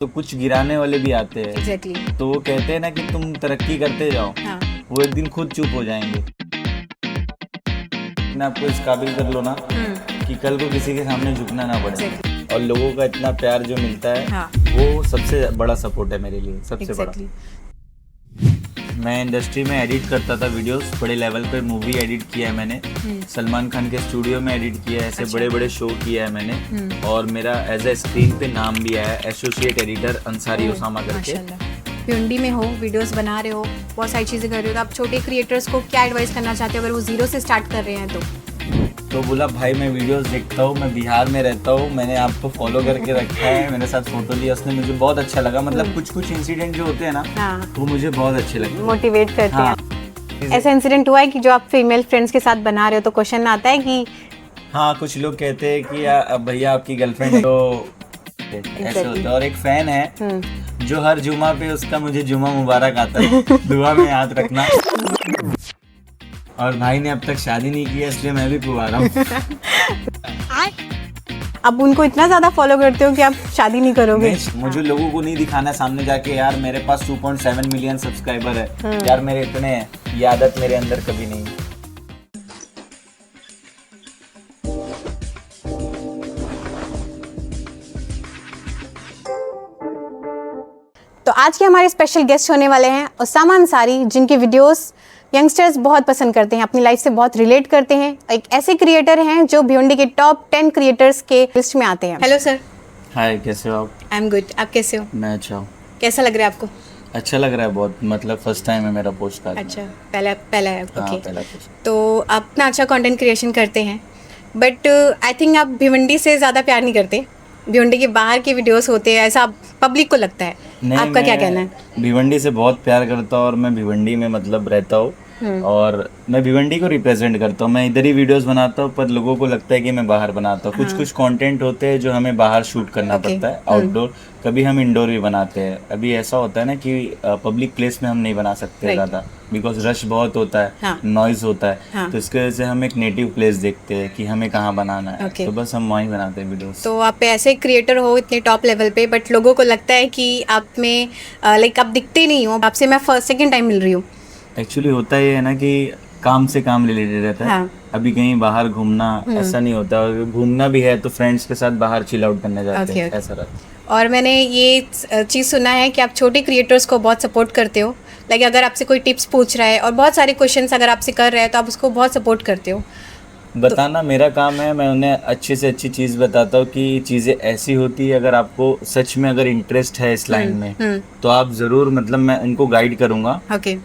तो कुछ गिराने वाले भी आते हैं। एग्जैक्टली। तो वो कहते हैं ना कि तुम तरक्की करते जाओ, हाँ। वो एक दिन खुद चुप हो जाएंगे। अपने आपको इस काबिल कर लो ना कि कल को किसी के सामने झुकना ना पड़े। Exactly. और लोगों का इतना प्यार जो मिलता है, हाँ। वो सबसे बड़ा सपोर्ट है मेरे लिए, सबसे Exactly. बड़ा। मैं इंडस्ट्री में एडिट करता था वीडियोस, बड़े लेवल पे मूवी एडिट किया है मैंने, सलमान खान के स्टूडियो में एडिट किया है, ऐसे अच्छा। बड़े बड़े शो किया है मैंने। और मेरा एज ए स्क्रीन पे नाम भी आया है, एसोसिएट एडिटर अंसारी ओसामा करके। माशाल्लाह। भिवंडी में हो, वीडियोस बना रहे हो, बहुत सारी चीज़ें कर रहे हो, तो आप छोटे क्रिएटर्स को क्या एडवाइस करना चाहते हो अगर वो जीरो से स्टार्ट कर रहे हैं तो बोला भाई मैं वीडियोस देखता हूँ, मैं बिहार में रहता हूँ, मैंने आपको फॉलो करके रखा है, मेरे साथ फोटो लिया उसने, मुझे बहुत अच्छा लगा। मतलब कुछ कुछ इंसिडेंट जो होते हैं ना, हाँ। वो मुझे बहुत अच्छे लगते हैं, मोटिवेट करते हाँ। हैं। ऐसा इंसिडेंट हुआ है कि जो आप फीमेल फ्रेंड्स के साथ बना रहे हो तो क्वेश्चन आता है कि हाँ, कुछ लोग कहते हैं कि अब भैया आपकी गर्लफ्रेंड है, तो ऐसे होता है। और एक फैन है जो हर जुमा पे उसका मुझे जुमा मुबारक आता है, दुआ में याद रखना। और भाई ने अब तक शादी नहीं की है, इसलिए मैं भी पुआ रहा हूँ। अब उनको इतना ज्यादा फॉलो करते हो कि आप शादी नहीं करोगे। मुझे लोगों को नहीं दिखाना सामने जाके यार मेरे पास 2.7 मिलियन सब्सक्राइबर है, यार मेरे इतने हैं, ये आदत मेरे अंदर कभी नहीं। तो आज के हमारे स्पेशल गेस्ट होने वाले हैं ओसामा अंसारी, जिनके वीडियोस यंगस्टर्स बहुत पसंद करते हैं, अपनी लाइफ से बहुत रिलेट करते हैं। एक ऐसे क्रिएटर हैं जो भिवंडी के टॉप 10 क्रिएटर्स के लिस्ट में आते हैं। Hello sir. हाय, कैसे हो आप? आई एम गुड, आप कैसे हो? मैं अच्छा हूँ। कैसा लग रहा है आपको? अच्छा लग रहा है बहुत, मतलब फर्स्ट टाइम है मेरा पोस्ट कार्ड। अच्छा, पहला है। हाँ, ओके। पहला पोस्ट। तो आप इतना अच्छा कंटेंट क्रिएशन करते हैं, बट आई थिंक आप भिवंडी से ज़्यादा प्यार नहीं करते। भिवंडी के बाहर के वीडियोस होते हैं, ऐसा पब्लिक को लगता है। आपका क्या कहना है? भिवंडी से बहुत प्यार करता हूँ और मैं भिवंडी में मतलब रहता हूँ और मैं भिवंडी को रिप्रेजेंट करता हूँ। मैं इधर ही वीडियोस बनाता हूँ, पर लोगों को लगता है कि मैं बाहर बनाता हूँ। कुछ कुछ कंटेंट होते हैं जो हमें बाहर शूट करना पड़ता है, आउटडोर, कभी हम इंडोर भी बनाते हैं। अभी ऐसा होता है ना कि पब्लिक प्लेस में हम नहीं बना सकते ज़्यादा, बिकॉज रश बहुत होता है, नॉइज होता है। तो इसके वजह से हम एक नेटिव प्लेस देखते हैं कि हमें कहाँ बनाना है, तो बस हम वहीं बनाते हैं वीडियोस। तो आप ऐसे क्रिएटर हो इतने टॉप लेवल पे, बट लोगों को लगता है कि आप में लाइक आप दिखते नहीं हो। आपसे मैं फर्स्ट सेकंड टाइम मिल रही हूँ। एक्चुअली होता ये है ना कि काम से काम रिलेटेड रहता है। हाँ। अभी कहीं बाहर घूमना ऐसा नहीं होता, और घूमना भी है तो फ्रेंड्स के साथ बाहर चिल आउट करने जाते हैं, ऐसा रहता है। और मैंने ये चीज़ सुना है कि आप छोटे क्रिएटर्स को बहुत सपोर्ट करते हो। लाइक अगर आपसे कोई टिप्स पूछ रहा है और बहुत सारे क्वेश्चंस अगर आपसे कर रहे हैं तो आप उसको बहुत सपोर्ट करते हो। बताना मेरा काम है, मैं उन्हें अच्छी से अच्छी चीज़ बताता हूँ कि चीज़ें ऐसी होती है। अगर आपको सच में अगर इंटरेस्ट है इस लाइन में तो आप ज़रूर, मतलब मैं उनको गाइड करूँगा,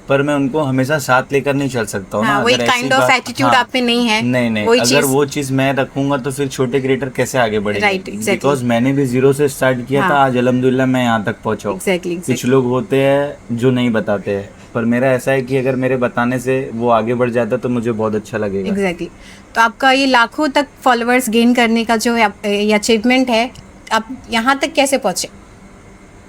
पर मैं उनको हमेशा साथ लेकर नहीं चल सकता हूँ ना। वही काइंड ऑफ एटीट्यूड आप में नहीं है। नहीं, अगर वो चीज़ मैं रखूँगा तो फिर छोटे क्रिएटर कैसे आगे बढ़ेंगे? Right, exactly. बिकॉज मैंने भी जीरो से स्टार्ट किया था, आज अल्हम्दुलिल्लाह मैं यहाँ तक पहुँचा हूँ। कुछ लोग होते हैं जो नहीं बताते हैं, पर मेरा ऐसा है कि अगर मेरे बताने से वो आगे बढ़ जाता तो मुझे बहुत अच्छा लगेगा। एग्जैक्टली। तो आपका ये लाखों तक फॉलोअर्स गेन करने का जो ये अचीवमेंट है, आप यहाँ तक कैसे पहुँचे?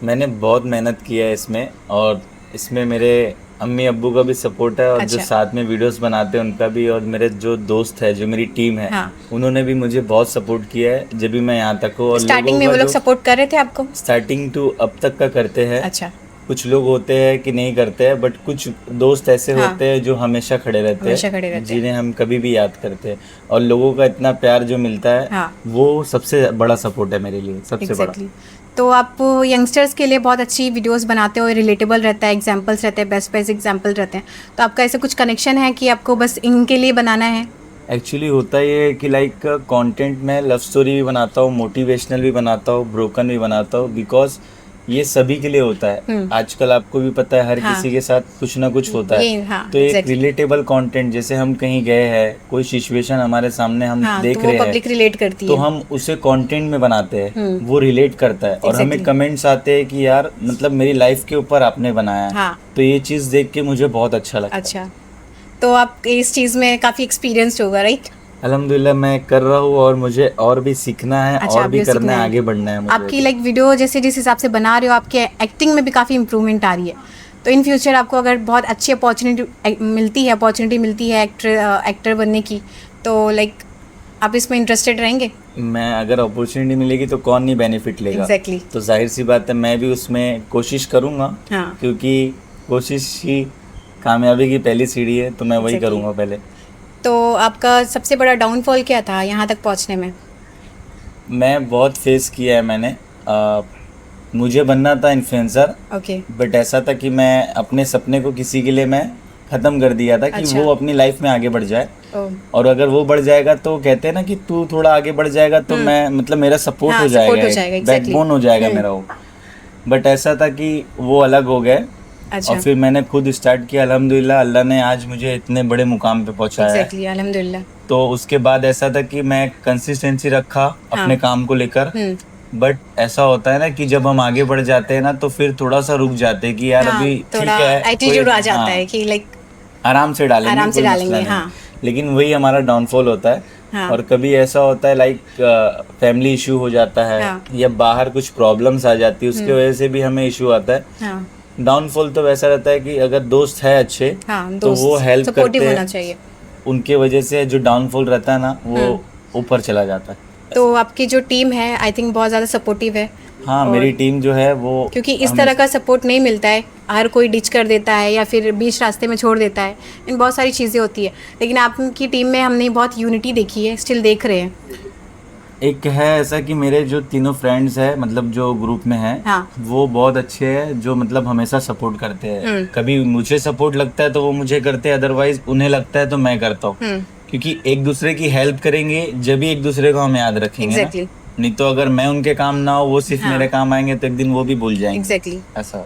मैंने बहुत मेहनत की है इसमें, और इसमें मेरे अम्मी अब्बू का भी सपोर्ट है, और जो साथ में वीडियोस बनाते हैं उनका भी, और मेरे जो दोस्त है, जो मेरी टीम है, उन्होंने भी मुझे बहुत सपोर्ट किया है जब भी मैं यहाँ तक हूँ। और स्टार्टिंग में वो लोग सपोर्ट कर रहे थे आपको? स्टार्टिंग टू अब तक का करते हैं। अच्छा। कुछ लोग होते हैं कि नहीं करते हैं, बट कुछ दोस्त ऐसे होते हैं जो हमेशा खड़े रहते हैं, जिन्हें हम कभी भी याद करते हैं। और लोगों का इतना प्यार जो मिलता है, वो सबसे बड़ा सपोर्ट है मेरे लिए, सबसे बड़ा। तो आप यंगस्टर्स के लिए बहुत अच्छी वीडियोस बनाते हो, रिलेटेबल रहता है, एग्जांपल्स रहते हैं, बेस्ट बेस्ट एग्जांपल रहते हैं। तो आपका ऐसा कुछ कनेक्शन है कि आपको बस इनके लिए बनाना है? एक्चुअली होता ये है कि लाइक कंटेंट में लव स्टोरी भी बनाता हूँ, मोटिवेशनल भी बनाता हूँ, ब्रोकन भी बनाता हूँ, बिकॉज ये सभी के लिए होता है। आजकल आपको भी पता है हर किसी के साथ कुछ ना कुछ होता है। तो एक रिलेटेबल कंटेंट, जैसे हम कहीं गए हैं, कोई सिचुएशन हमारे सामने हम देख रहे हैं, पब्लिक रिलेट करती है, तो हम उसे कंटेंट में बनाते हैं, वो रिलेट करता है। और हमें कमेंट्स आते हैं कि यार मतलब मेरी लाइफ के ऊपर आपने बनाया है, तो ये चीज़ देख के मुझे बहुत अच्छा लगता है। अच्छा, तो आप इस चीज़ में काफ़ी एक्सपीरियंस्ड होगा, राइट? अल्हम्दुलिल्लाह मैं कर रहा हूँ, और मुझे और भी सीखना है, और भी करना है, आगे बढ़ना है मुझे। आपकी लाइक वीडियो जैसे जिस हिसाब से बना रहे हो, आपके एक्टिंग में भी काफ़ी इम्प्रूवमेंट आ रही है। तो इन फ्यूचर आपको अगर बहुत अच्छी अपॉर्चुनिटी मिलती है एक्टर बनने की, तो लाइक आप इसमें इंटरेस्टेड रहेंगे? मैं अगर अपॉर्चुनिटी मिलेगी तो कौन नहीं बेनिफिट लेगा। एग्जैक्टली। तो जाहिर सी बात है मैं भी उसमें कोशिश करूँगा, हाँ। क्योंकि कोशिश ही कामयाबी की पहली सीढ़ी है, तो मैं वही Exactly. करूँगा पहले। तो आपका सबसे बड़ा डाउनफॉल क्या था यहाँ तक पहुँचने में? मैं बहुत फेस किया है मैंने। मुझे बनना था इन्फ्लुएंसर, ओके। बट ऐसा था कि मैं अपने सपने को किसी के लिए मैं ख़त्म कर दिया था कि अच्छा। वो अपनी लाइफ में आगे बढ़ जाए, ओह, और अगर वो बढ़ जाएगा तो कहते हैं ना कि तू थोड़ा आगे बढ़ जाएगा तो मैं मतलब मेरा सपोर्ट हाँ, हो support हो जाएगा, जाएगा, exactly. बैकबोन हो जाएगा मेरा वो। बट ऐसा था कि वो अलग हो गए, अच्छा। और फिर मैंने खुद स्टार्ट किया। अल्हम्दुलिल्लाह अल्लाह ने आज मुझे इतने बड़े मुकाम पे पहुंचाया है। एग्जैक्टली, अल्हम्दुलिल्लाह। तो उसके बाद ऐसा था कि मैं कंसिस्टेंसी रखा अपने काम को लेकर। बट ऐसा होता है ना कि जब हम आगे बढ़ जाते हैं ना तो फिर थोड़ा सा रुक जाते हैं कि यार हाँ, अभी ठीक थोड़ा है, एटीट्यूड आ कोई- जाता हाँ, है कि लाइक आराम से डालेंगे, आराम से कोई डालेंगे, मसला नहीं। हाँ। लेकिन वही हमारा डाउनफॉल होता है। हाँ। और कभी ऐसा होता है लाइक फैमिली इशू हो जाता है, हाँ। या बाहर कुछ प्रॉब्लम्स आ जाती है, उसकी वजह से भी हमें इशू आता है। हाँ, डाउनफॉल तो वैसा रहता है कि अगर दोस्त है अच्छे हाँ, तो वो हेल्प सपोर्टिव करते होना हैं, चाहिए। उनके वजह से जो डाउनफॉल रहता है ना वो ऊपर चला जाता है। तो आपकी जो टीम है आई थिंक बहुत ज़्यादा सपोर्टिव है। हाँ, मेरी टीम जो है वो, क्योंकि इस तरह का सपोर्ट नहीं मिलता है, हर कोई डिच कर देता है या फिर बीच रास्ते में छोड़ देता है, इन बहुत सारी चीज़ें होती है। लेकिन आपकी टीम में हमने बहुत यूनिटी देखी है, स्टिल देख रहे हैं। एक है ऐसा कि मेरे जो तीनों फ्रेंड्स हैं मतलब जो ग्रुप में हैं, हाँ। वो बहुत अच्छे हैं, जो मतलब हमेशा सपोर्ट करते हैं। कभी मुझे सपोर्ट लगता है तो वो मुझे करते हैं, अदरवाइज उन्हें लगता है तो मैं करता हूँ। क्योंकि एक दूसरे की हेल्प करेंगे जब भी एक दूसरे को हम याद रखेंगे ना। Exactly. नहीं तो अगर मैं उनके काम ना हो, वो सिर्फ मेरे काम आएंगे तो एक दिन वो भी भूल जाएंगे। एग्जैक्टली। ऐसा।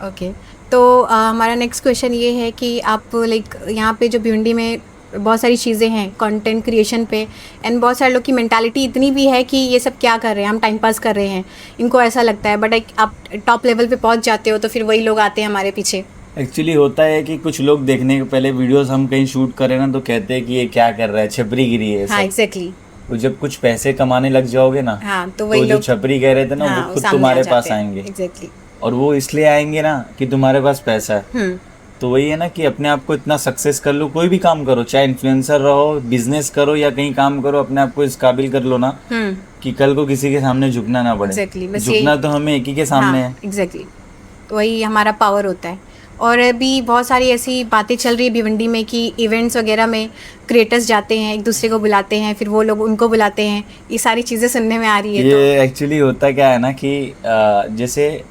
ओके। तो हमारा नेक्स्ट क्वेश्चन ये है कि आप लाइक यहाँ पे जो भिवंडी में बहुत सारी चीज़ें हैं कंटेंट क्रिएशन पे, एंड बहुत सारे लोग की मेंटालिटी इतनी भी है कि ये सब क्या कर रहे हैं, हम टाइम पास कर रहे हैं, इनको ऐसा लगता है। बट आप टॉप लेवल पे पहुँच जाते हो तो फिर वही लोग आते हैं हमारे पीछे। एक्चुअली होता है कि कुछ लोग देखने के पहले वीडियोस हम कहीं शूट करें ना तो कहते हैं कि ये क्या कर रहा है, छपरी गिरी है। हाँ, एग्जैक्टली। तो जब कुछ पैसे कमाने लग जाओगे ना, हाँ, तो तो वही जो लोग छपरी कह रहे थे ना हाँ, वो खुद सामने तुम्हारे आ पास जाते हैं। आएंगे। एग्जैक्टली। और वो इसलिए आएंगे ना कि तुम्हारे पास पैसा है। तो वही है ना कि अपने आप को इतना सक्सेस कर लो, कोई भी काम करो, चाहे इन्फ्लुएंसर रहो, बिजनेस करो या कहीं काम करो, अपने आप को इस काबिल कर लो ना कि कल को किसी के सामने झुकना ना पड़े। Exactly, बस झुकना तो हमें एक ही के सामने है। एग्जैक्टली। तो वही हमारा पावर होता है। और अभी बहुत सारी ऐसी बातें चल रही है भिवंडी में कि इवेंट्स वगैरह में क्रिएटर्स जाते हैं, एक दूसरे को बुलाते हैं, फिर वो लोग उनको बुलाते हैं, ये सारी चीज़ें सुनने में आ रही है। ये एक्चुअली होता क्या है ना कि जैसे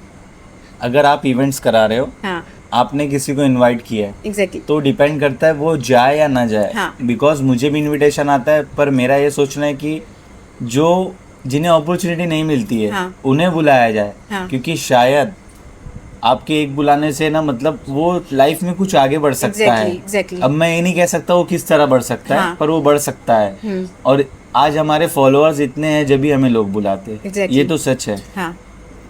अगर आप इवेंट्स करा रहे हो, हाँ, आपने किसी को इनवाइट किया है, एग्जैक्टली। तो डिपेंड करता है वो जाए या ना जाए। हाँ। बिकॉज मुझे भी इनविटेशन आता है, पर मेरा ये सोचना है कि जो जिन्हें अपॉर्चुनिटी नहीं मिलती है हाँ। उन्हें बुलाया जाए। हाँ। क्योंकि शायद आपके एक बुलाने से ना मतलब वो लाइफ में कुछ आगे बढ़ सकता है। एग्जैक्टली। अब मैं ये नहीं कह सकता वो किस तरह बढ़ सकता हाँ। है, पर वो बढ़ सकता है। और आज हमारे फॉलोअर्स इतने हैं जब भी हमें लोग बुलाते हैं। Exactly. ये तो सच है। हाँ,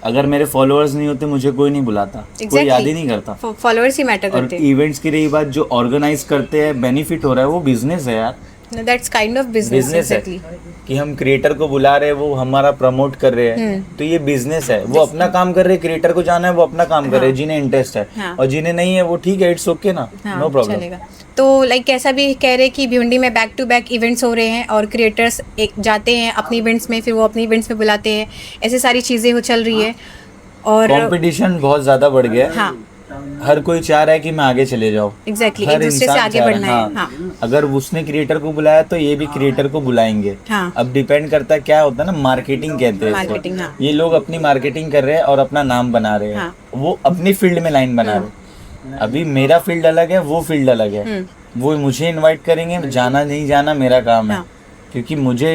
अगर मेरे फॉलोअर्स नहीं होते मुझे कोई नहीं बुलाता, कोई याद ही नहीं करता। फॉलोअर्स ही मैटर और करते हैं। इवेंट्स की रही बात, जो ऑर्गेनाइज करते हैं बेनिफिट हो रहा है, वो बिजनेस है यार। That's kind of business. Business है एग्जैक्टली। कि हम क्रिएटर को बुला रहे हैं, वो हमारा प्रमोट कर रहे हैं, तो ये बिजनेस है। वो अपना काम कर रहे हैं, क्रिएटर को जाना है वो अपना काम कर रहे हैं, जिन्हें इंटरेस्ट है। हाँ। और जिन्हें नहीं है वो ठीक है, इट्स ओके ना, नो प्रॉब्लम। चलेगा। तो लाइक ऐसा भी कह रहे हैं कि भिवंडी में बैक टू बैक इवेंट्स हो रहे हैं और क्रिएटर्स एक जाते हैं अपने इवेंट्स में, फिर वो अपने इवेंट्स में बुलाते हैं, ऐसे सारी चीज़ें हो चल रही है। और कंपटीशन बहुत ज्यादा बढ़ गया है। हाँ, हर कोई चाह रहा है कि मैं आगे चले जाऊं। एग्जैक्टली, हर एक दूसरे से इंसान आगे चाह रहा बढ़ना है। हाँ, अगर उसने क्रिएटर को बुलाया तो ये भी क्रिएटर को बुलाएंगे। हाँ। अब डिपेंड करता है, क्या होता है ना, मार्केटिंग कहते हैं इसको। मार्केटिंग, हाँ। ये लोग अपनी मार्केटिंग कर रहे हैं और अपना नाम बना रहे हैं। हाँ। वो अपनी फील्ड में लाइन बना रहे हैं। अभी मेरा फील्ड अलग है, वो फील्ड अलग है। वो मुझे इनवाइट करेंगे, जाना नहीं जाना मेरा काम है। हाँ। क्योंकि मुझे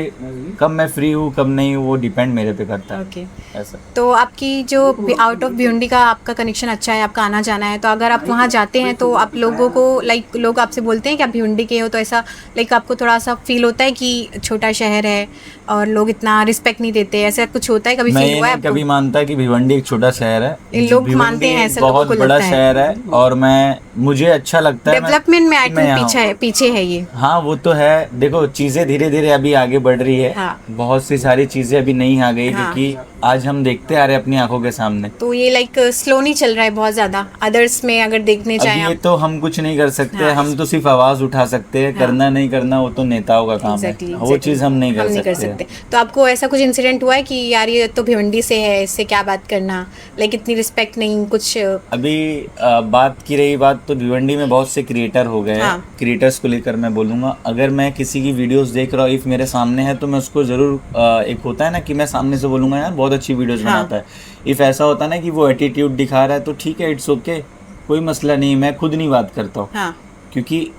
कब मैं फ्री हूँ कब नहीं हूँ वो डिपेंड मेरे पे करता है। ओके। ऐसा। तो आपकी जो आउट ऑफ भिवंडी का आपका कनेक्शन अच्छा है, आपका आना जाना है, तो अगर आप वहाँ जाते हैं तो आप लोगों को लाइक लोग आपसे बोलते हैं कि आप भिवंडी के हो, तो ऐसा लाइक आपको थोड़ा सा फील होता है कि छोटा शहर है और लोग इतना रिस्पेक्ट नहीं देते, ऐसा कुछ होता है? कभी मैं फील ये हुआ है नहीं आपको? कभी मानता कि भिवंडी एक छोटा शहर है। लोग भिवंडी मानते हैं, एक ऐसे लोगों बहुत को बड़ा लगता है। शहर है और मुझे अच्छा लगता है। डेवलपमेंट में आई मैं यहाँ थिंक पीछे है ये। हाँ वो तो है। देखो चीजें धीरे धीरे अभी आगे बढ़ रही है। हाँ। बहुत सी सारी चीजें अभी नहीं आ गई हाँ। क्योंकि आज हम देखते आ रहे हैं अपनी आंखों के सामने। तो ये लाइक स्लो नहीं चल रहा है बहुत ज्यादा, अदर्स में अगर देखने अब चाहें ये आप। तो हम कुछ नहीं कर सकते, हाँ। हम तो सिर्फ आवाज उठा सकते हैं। करना नहीं करना वो तो नेताओं का काम Exactly, है, वो चीज हम नहीं कर सकते। तो आपको ऐसा कुछ इंसिडेंट हुआ है कि यार ये तो भिवंडी से है, इससे क्या बात करना, लाइक इतनी रिस्पेक्ट नहीं कुछ? अभी बात की रही बात, तो भिवंडी में बहुत से क्रिएटर हो गए हैं। हाँ। क्रिएटर्स को लेकर मैं बोलूँगा, अगर मैं किसी की वीडियोस देख रहा हूँ, इफ मेरे सामने है तो मैं उसको ज़रूर एक होता है ना कि मैं सामने से बोलूँगा यार बहुत अच्छी वीडियोस हाँ। बनाता है। इफ ऐसा होता है ना कि वो एटीट्यूड दिखा रहा है तो ठीक है, इट्स ओके, कोई मसला नहीं, मैं खुद नहीं बात करता हूँ। हाँ क्योंकि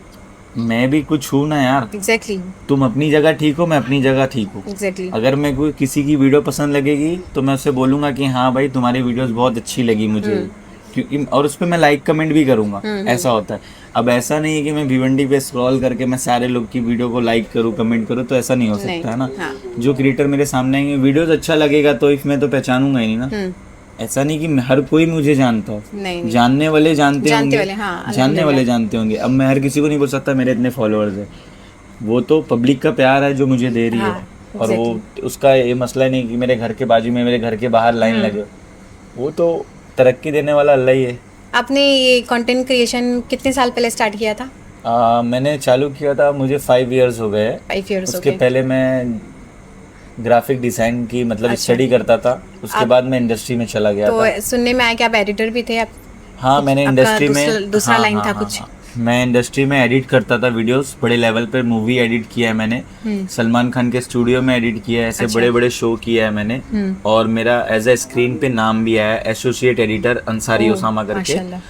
मैं भी कुछ हूँ ना यार। एग्जैक्टली तुम अपनी जगह ठीक हो, मैं अपनी जगह ठीक हूँ। एग्जैक्टली। अगर मैं कोई किसी की वीडियो पसंद लगेगी तो मैं उससे बोलूँगा कि हाँ भाई तुम्हारी वीडियोस बहुत अच्छी लगी मुझे, क्योंकि और उस पर मैं लाइक कमेंट भी करूँगा। ऐसा होता है। अब ऐसा नहीं है कि मैं भिवंडी पे स्क्रॉल करके मैं सारे लोग की वीडियो को लाइक करूँ कमेंट करूँ, तो ऐसा नहीं हो सकता है ना। हाँ। जो क्रिएटर मेरे सामने आएंगे, वीडियोस अच्छा लगेगा तो इफ मैं तो पहचानूंगा ही नहीं ना। ऐसा नहीं कि हर कोई मुझे जानता हो, नहीं जानने वाले जानते होंगे, वाले, हाँ, जानने वाले जानते होंगे। अब मैं हर किसी को नहीं बोल सकता मेरे इतने फॉलोअर्स है, वो तो पब्लिक का प्यार है जो मुझे दे रही है। और वो उसका ये मसला नहीं कि मेरे घर के बाजू में, मेरे घर के बाहर लाइन लगे, वो तो तरक्की देने वाला अल्लाह ही है। आपने ये कंटेंट क्रिएशन कितने साल पहले स्टार्ट किया था? मैंने चालू किया था, मुझे 5 इयर्स हो गए। 5 इयर्स हो उसके गए। पहले मैं ग्राफिक डिजाइन की मतलब अच्छा। स्टडी करता था, उसके बाद मैं इंडस्ट्री में चला गया था। तो सुनने में आया कि आप एडिटर भी थे आप? हाँ, मैंने आपका इंडस्ट्री में दूसरा हाँ, लाइन हाँ, था हाँ, कुछ? हाँ। मैं इंडस्ट्री में एडिट करता था वीडियोस, बड़े लेवल पर मूवी एडिट किया है मैंने, सलमान खान के स्टूडियो में एडिट किया है, ऐसे बड़े बड़े शो किया है मैंने। और मेरा एज ए स्क्रीन पे नाम भी आया है, एसोसिएट एडिटर अंसारी ओसामा करके। माशाल्लाह।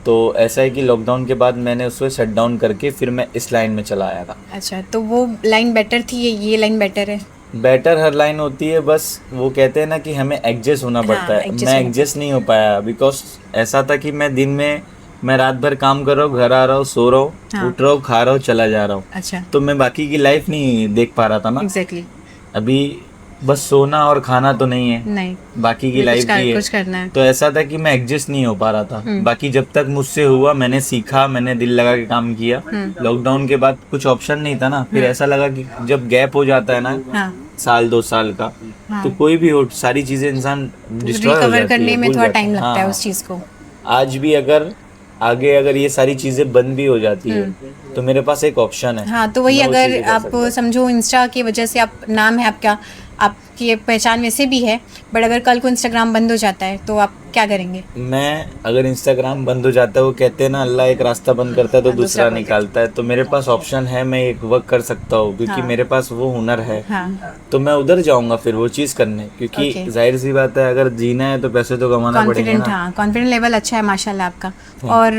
तो ऐसा है कि लॉकडाउन के बाद मैंने उसको शट डाउन करके फिर मैं इस लाइन में चला आया था। अच्छा, तो वो लाइन बेटर थी, ये लाइन बेटर है? बेटर हर लाइन होती है, बस वो कहते हैं ना कि हमें एडजस्ट होना पड़ता है। मैं एडजस्ट नहीं हो पाया, बिकॉज ऐसा था कि मैं दिन में मैं रात भर काम कर रहा हूँ, घर आ रहा हूँ, सो रहा हूँ, उठ रहा हूँ, खा रहा हूँ, चला जा रहा हूँ। अच्छा। तो मैं बाकी की लाइफ नहीं देख पा रहा था ना। एग्जैक्टली। अभी बस सोना और खाना तो नहीं है, नहीं, बाकी की लाइफ भी है, कुछ करना है। तो ऐसा था कि मैं एडजस्ट नहीं हो पा रहा था। बाकी जब तक मुझसे हुआ मैंने सीखा, मैंने दिल लगा के काम किया। लॉकडाउन के बाद कुछ ऑप्शन नहीं था ना, फिर ऐसा लगा कि जब गैप हो जाता है ना, हाँ। साल 2 साल का, तो कोई भी हो, सारी चीजें इंसान डिस्ट्रॉय हो रिकवर जाती है, करने में भूल थोड़ा जाता टाइम लगता है हाँ, उस चीज को। आज भी अगर ये सारी चीजें बंद भी हो जाती है तो मेरे पास एक ऑप्शन है। हाँ, तो वही मैं वो अगर चीज़ें कर आप सकता हूँ। समझो इंस्टा की वजह से आप नाम है आपका, आपकी पहचान वैसे भी है, बट अगर कल को इंस्टाग्राम बंद हो जाता है तो आप क्या करेंगे? मैं अगर इंस्टाग्राम बंद हो जाता है, वो कहते हैं ना अल्लाह एक रास्ता बंद करता है तो दूसरा निकालता है, तो मेरे पास ऑप्शन है, मैं एक वर्क कर सकता हूँ, क्योंकि मेरे पास वो हुनर है। हाँ। तो मैं उधर जाऊंगा फिर वो चीज़ करने, क्योंकि जाहिर सी बात है अगर जीना है तो पैसे तो कमाना पड़ेगा कॉन्फिडेंट, ना। हाँ, कॉन्फिडेंट लेवल अच्छा है माशाल्लाह आपका। और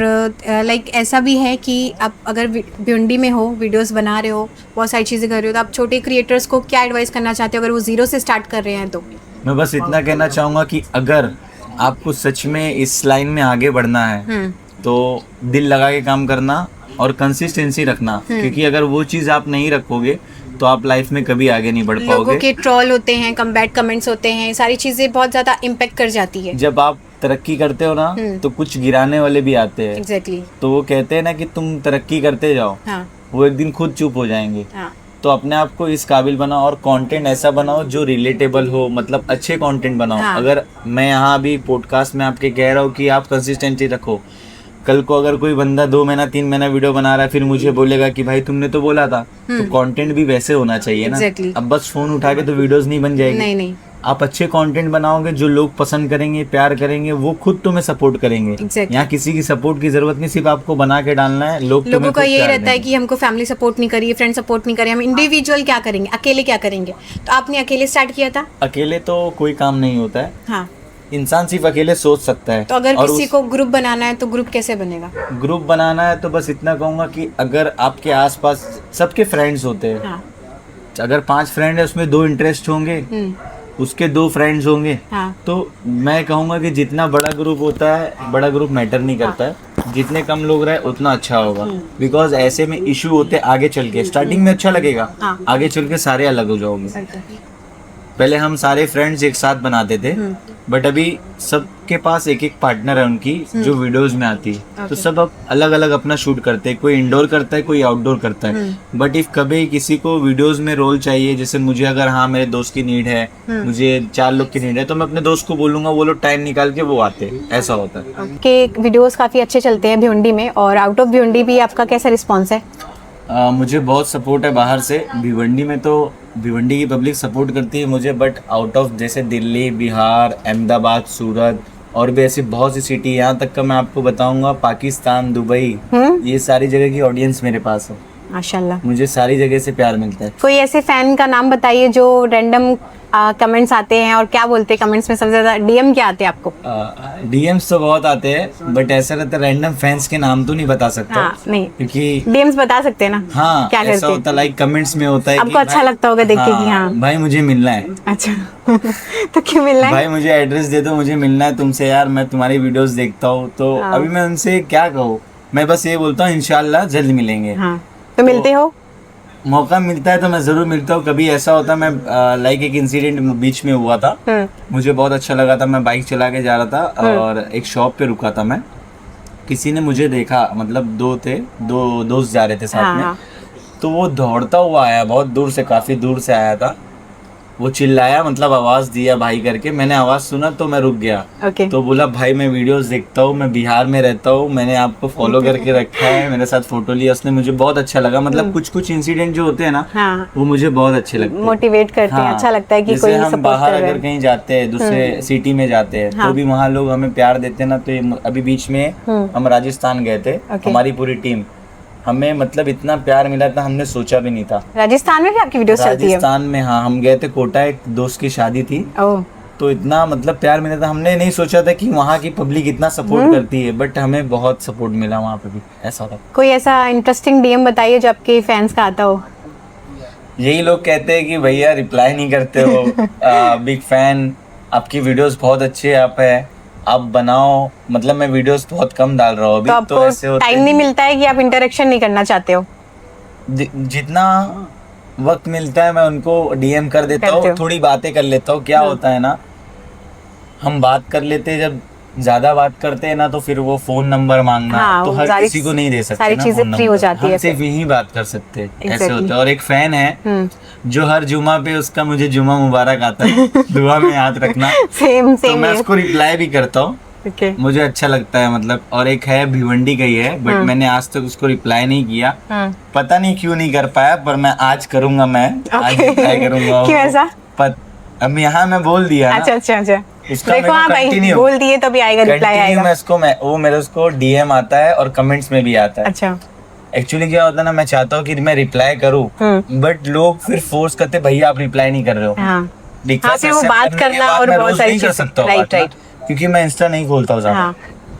लाइक ऐसा भी है कि आप अगर भिवंडी में हो, वीडियोस बना रहे हो, बहुत सारी चीज़ें कर रहे हो, तो आप छोटे क्रिएटर्स को क्या एडवाइस करना चाहते हो अगर वो जीरो से स्टार्ट कर रहे हैं तो? मैं बस इतना कहना चाहूँगा कि अगर आपको सच में इस लाइन में आगे बढ़ना है तो दिल लगा के काम करना और कंसिस्टेंसी रखना, क्योंकि अगर वो चीज़ आप नहीं रखोगे तो आप लाइफ में कभी आगे नहीं बढ़ लोगों पाओगे। के ट्रोल होते हैं, कम बैड कमेंट्स होते हैं, सारी चीज़ें बहुत ज़्यादा इम्पेक्ट कर जाती है। जब आप तरक्की करते हो ना तो कुछ गिराने वाले भी आते हैं। एग्जैक्टली। तो वो कहते हैं ना कि तुम तरक्की करते जाओ, हाँ वो एक दिन खुद चुप हो जाएंगे। हाँ। तो अपने आप को इस काबिल बनाओ और कंटेंट ऐसा बनाओ जो रिलेटेबल हो, मतलब अच्छे कंटेंट बनाओ। हाँ। अगर मैं यहाँ अभी पॉडकास्ट में आपके कह रहा हूँ कि आप कंसिस्टेंसी रखो, कल को अगर कोई बंदा 2 महीना 3 महीना वीडियो बना रहा है फिर मुझे बोलेगा कि भाई तुमने तो बोला था, तो कंटेंट भी वैसे होना चाहिए ना। Exactly. अब बस फोन उठा के तो वीडियोस नहीं बन जाएगी। नहीं। आप अच्छे कंटेंट बनाओगे, जो लोग पसंद करेंगे, प्यार करेंगे, वो खुद तुम्हें सपोर्ट करेंगे। Exactly. यहाँ किसी की सपोर्ट की जरूरत नहीं, सिर्फ आपको बना के डालना है। लोगों का यही रहता है कि हमको फैमिली सपोर्ट नहीं करिए, फ्रेंड सपोर्ट नहीं करिए, हम इंडिविजुअल क्या करेंगे, अकेले क्या करेंगे। तो आपने अकेले स्टार्ट किया था? अकेले तो कोई काम नहीं होता है। हाँ। इंसान सिर्फ अकेले सोच सकता है। तो अगर और किसी को ग्रुप बनाना है तो ग्रुप कैसे बनेगा? ग्रुप बनाना है तो बस इतना कहूँगा कि अगर आपके आसपास सबके फ्रेंड्स होते हैं, हाँ। अगर 5 फ्रेंड है उसमें 2 इंटरेस्ट होंगे, उसके 2 फ्रेंड्स होंगे, हाँ। तो मैं कहूँगा कि जितना बड़ा ग्रुप होता है, बड़ा ग्रुप मैटर नहीं करता है, जितने कम लोग रहे उतना अच्छा होगा। बिकॉज ऐसे में इशू होते आगे चल के, स्टार्टिंग में अच्छा लगेगा, हाँ। आगे चल के सारे अलग हो जाओगे। पहले हम सारे फ्रेंड्स एक साथ बनाते थे, बट अभी सबके पास एक एक पार्टनर है उनकी जो वीडियोस में आती है। तो सब अब अलग अलग अपना शूट करते हैं, कोई इंडोर करता है, कोई आउटडोर करता है। बट इफ कभी किसी को वीडियोस में रोल चाहिए, जैसे मुझे अगर हाँ मेरे दोस्त की नीड है, मुझे 4 लोग की नीड है, तो मैं अपने दोस्त को बोलूंगा, वो लोग टाइम निकाल के वो आते हैं, ऐसा होता है। के वीडियोस काफ़ी अच्छे चलते हैं भिवंडी में, और आउट ऑफ भिवंडी भी आपका कैसा रिस्पॉन्स है? मुझे बहुत सपोर्ट है बाहर से। भिवंडी में तो भिवंडी की पब्लिक सपोर्ट करती है मुझे, बट आउट ऑफ जैसे दिल्ली, बिहार, अहमदाबाद, सूरत और भी ऐसी बहुत सी सिटी, यहाँ तक का मैं आपको बताऊंगा पाकिस्तान, दुबई, ये सारी जगह की ऑडियंस मेरे पास है। माशाल्लाह, मुझे सारी जगह से प्यार मिलता है। कोई ऐसे फैन का नाम बताइए जो रैंडम कमेंट्स आते हैं, और क्या बोलते हैं कमेंट्स में? सबसे ज्यादा डीएम क्या आते हैं आपको? डीएम्स तो बहुत आते हैं, बट ऐसा रहता है रैंडम फैंस के नाम तो नहीं बता सकता। हाँ, नहीं, क्योंकि डीएम्स बता सकते हैं ना? हाँ, क्या ऐसा करते हैं? होता लाइक कमेंट्स में होता है आपको कि अच्छा लगता होगा देख के कि हाँ भाई मुझे मिलना है। अच्छा तो क्यों मिलना है? भाई मुझे एड्रेस दे दो, मुझे मिलना है तुमसे यार, मैं तुम्हारी वीडियोस देखता हूँ। तो अभी मैं उनसे क्या कहूँ, मैं बस ये बोलता हूँ इंशाल्लाह जल्द मिलेंगे। हाँ, तो मिलते हो? मौका मिलता है तो मैं जरूर मिलता हूँ। कभी ऐसा होता है, मैं लाइक एक इंसिडेंट बीच में हुआ था, मुझे बहुत अच्छा लगा था। मैं बाइक चला के जा रहा था और एक शॉप पे रुका था मैं, किसी ने मुझे देखा, मतलब दो दोस्त जा रहे थे साथ में। तो वो दौड़ता हुआ आया, बहुत दूर से, काफी दूर से आया था। वो चिल्लाया, मतलब आवाज दिया भाई करके। मैंने आवाज सुना तो मैं रुक गया। तो बोला भाई मैं वीडियोस देखता हूँ, मैं बिहार में रहता हूँ, मैंने आपको फॉलो करके रखा है, मेरे साथ फोटो लिया उसने, मुझे बहुत अच्छा लगा। मतलब कुछ इंसिडेंट जो होते हैं ना, वो मुझे बहुत अच्छे लगते हैं, मोटिवेट करते हैं। अच्छा लगता है कि कोई हम सपोर्ट बाहर कर रहा है। अगर कहीं जाते हैं, दूसरे सिटी में जाते हैं, तो भी वहाँ लोग हमें प्यार देते हैं ना। तो अभी बीच में हम राजस्थान गए थे, हमारी पूरी टीम, हमें मतलब इतना प्यार मिला था, हमने सोचा भी नहीं था। राजस्थान में भी आपकी वीडियोस चलती है? राजस्थान में हाँ, हम गए थे कोटा, एक दोस्त की शादी थी। तो इतना मतलब प्यार मिला था, हमने नहीं सोचा था कि वहाँ की पब्लिक इतना सपोर्ट करती है, बट हमें बहुत सपोर्ट मिला वहाँ पे भी। ऐसा था। कोई ऐसा इंटरेस्टिंग डीएम बताइए जो आपके फैंस का आता हो? यही लोग कहते हैं कि भैया रिप्लाई नहीं करते हो, बिग फैन, आपकी वीडियोस बहुत अच्छी है, आप बनाओ। मतलब मैं वीडियोस बहुत कम डाल रहा हूँ अभी, तो ऐसे होता है। टाइम नहीं मिलता है कि आप इंटरेक्शन नहीं करना चाहते हो? जितना वक्त मिलता है मैं उनको डीएम कर देता हूँ, थोड़ी बातें कर लेता हूँ। क्या होता है ना, हम बात कर लेते हैं, जब ज्यादा बात करते हैं ना, तो फिर वो फोन नंबर मांगना, तो हर किसी को नहीं दे सकते, सारी चीजें फ्री हो जाती है, सिर्फ यही बात कर सकते हैं। ऐसे होता है। और एक फैन है जो हर जुमा पे उसका मुझे जुमा मुबारक आता है, दुआ में याद रखना। तो मैं उसको रिप्लाई भी करता हूँ, मुझे अच्छा लगता है मतलब। और एक है भिवंडी का ही है, बट मैंने आज तक उसको रिप्लाई नहीं किया, पता नहीं क्यों नहीं कर पाया, पर मैं आज करूंगा। मैं आज रिप्लाई करूंगा। क्यों ऐसा? अब यहाँ मैं बोल दिया ना। अच्छा देखो हाँ भाई, बोल दिए तो भी आएगा, रिप्लाई आएगा। वो मेरे उसको डीएम आता है और कमेंट्स में भी आता है। अच्छा, एक्चुअली क्या होता है ना, मैं चाहता हूँ कि मैं रिप्लाई करूँ, बट लोग फिर फोर्स करते, भैया आप रिप्लाई नहीं कर रहे हो। फिर वो बात करना और बहुत सारी कर सकता हूँ, राइट। क्योंकि मैं इंस्टा नहीं खोलता हूँ ज्यादा,